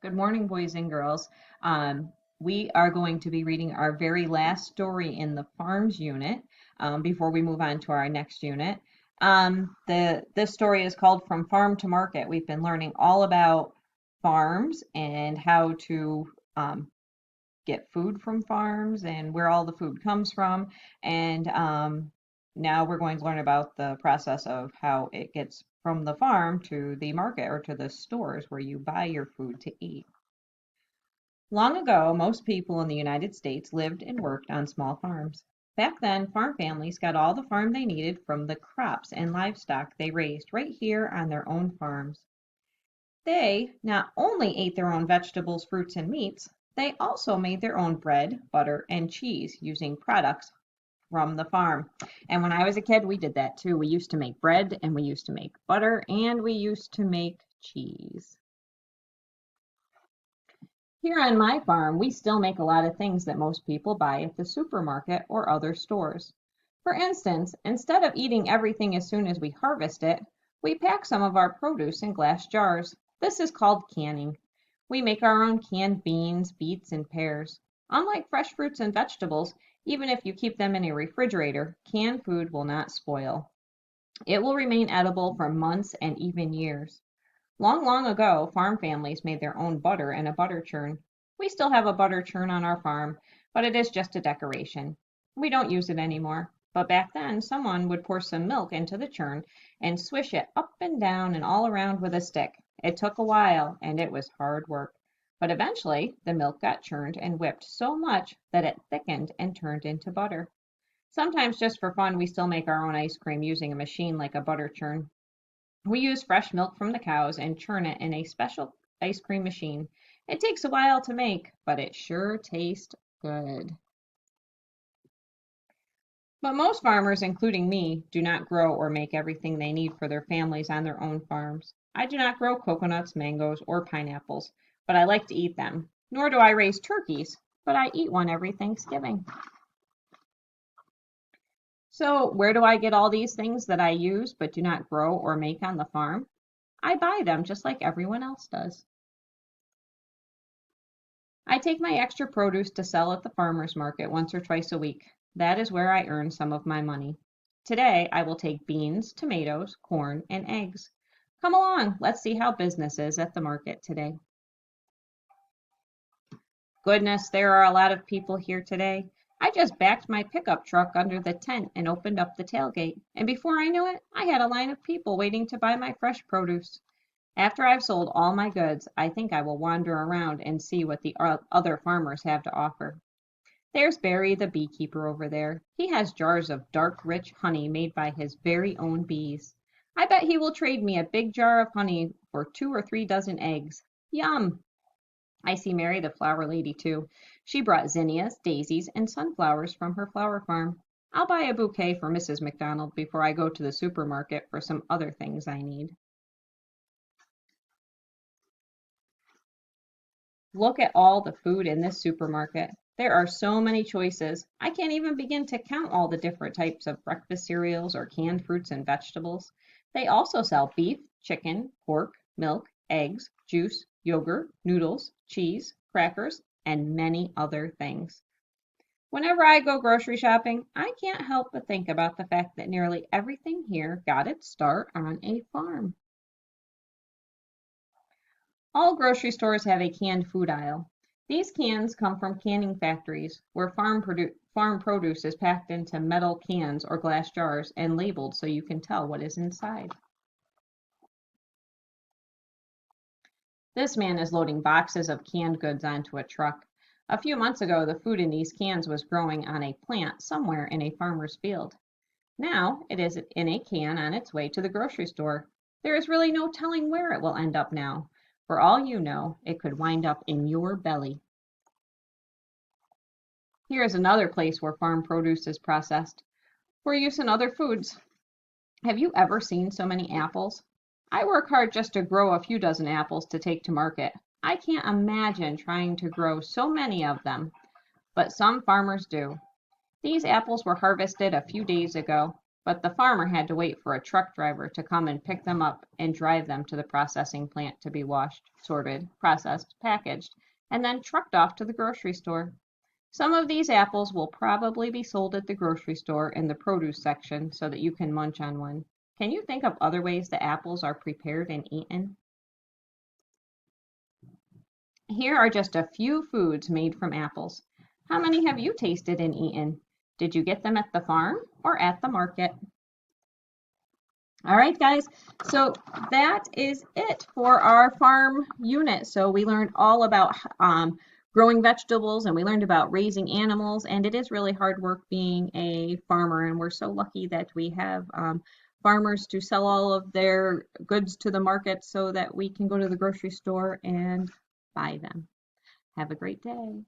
Good morning, boys and girls. Um, we are going to be reading our very last story in the Farms unit before we move on to our next unit. This story is called From Farm to Market. We've been learning all about farms and how to get food from farms and where all the food comes from. And now we're going to learn about the process of how it gets from the farm to the market or to the stores where you buy your food to eat. Long ago, most people in the United States lived and worked on small farms. Back then, farm families got all the farm they needed from the crops and livestock they raised right here on their own farms. They not only ate their own vegetables, fruits, and meats, they also made their own bread, butter, and cheese using products from the farm. And when I was a kid, we did that too. We used to make bread and we used to make butter and we used to make cheese. Here on my farm, we still make a lot of things that most people buy at the supermarket or other stores. For instance, instead of eating everything as soon as we harvest it, we pack some of our produce in glass jars. This is called canning. We make our own canned beans, beets, and pears. Unlike fresh fruits and vegetables, even if you keep them in a refrigerator, canned food will not spoil. It will remain edible for months and even years. Long, long ago, farm families made their own butter in a butter churn. We still have a butter churn on our farm, but it is just a decoration. We don't use it anymore. But back then, someone would pour some milk into the churn and swish it up and down and all around with a stick. It took a while and it was hard work. But eventually, the milk got churned and whipped so much that it thickened and turned into butter. Sometimes, just for fun, we still make our own ice cream using a machine like a butter churn. We use fresh milk from the cows and churn it in a special ice cream machine. It takes a while to make, but it sure tastes good. But most farmers, including me, do not grow or make everything they need for their families on their own farms. I do not grow coconuts, mangoes, or pineapples, but I like to eat them. Nor do I raise turkeys, but I eat one every Thanksgiving. So, where do I get all these things that I use but do not grow or make on the farm? I buy them just like everyone else does. I take my extra produce to sell at the farmer's market once or twice a week. That is where I earn some of my money. Today I will take beans, tomatoes, corn, and eggs. Come along, let's see how business is at the market today. Goodness, there are a lot of people here today. I just backed my pickup truck under the tent and opened up the tailgate, and before I knew it, I had a line of people waiting to buy my fresh produce. After I've sold all my goods, I think I will wander around and see what the other farmers have to offer. There's Barry the beekeeper over there. He has jars of dark, rich honey made by his very own bees. I bet he will trade me a big jar of honey for 2 or 3 dozen eggs. Yum! I see Mary the flower lady too. She brought zinnias, daisies, and sunflowers from her flower farm. I'll buy a bouquet for Mrs. McDonald before I go to the supermarket for some other things I need. Look at all the food in this supermarket. There are so many choices. I can't even begin to count all the different types of breakfast cereals or canned fruits and vegetables. They also sell beef, chicken, pork, milk, eggs, juice, yogurt, noodles, cheese, crackers, and many other things. Whenever I go grocery shopping, I can't help but think about the fact that nearly everything here got its start on a farm. All grocery stores have a canned food aisle. These cans come from canning factories where farm produce is packed into metal cans or glass jars and labeled so you can tell what is inside. This man is loading boxes of canned goods onto a truck. A few months ago, the food in these cans was growing on a plant somewhere in a farmer's field. Now it is in a can on its way to the grocery store. There is really no telling where it will end up now. For all you know, it could wind up in your belly. Here is another place where farm produce is processed for use in other foods. Have you ever seen so many apples? I work hard just to grow a few dozen apples to take to market. I can't imagine trying to grow so many of them, but some farmers do. These apples were harvested a few days ago. but the farmer had to wait for a truck driver to come and pick them up and drive them to the processing plant to be washed, sorted, processed, packaged, and then trucked off to the grocery store. Some of these apples will probably be sold at the grocery store in the produce section so that you can munch on one. Can you think of other ways that apples are prepared and eaten? Here are just a few foods made from apples. How many have you tasted and eaten? Did you get them at the farm or at the market? All right, guys, so that is it for our farm unit. So we learned all about growing vegetables, and we learned about raising animals, and it is really hard work being a farmer, and we're so lucky that we have farmers to sell all of their goods to the market so that we can go to the grocery store and buy them. Have a great day.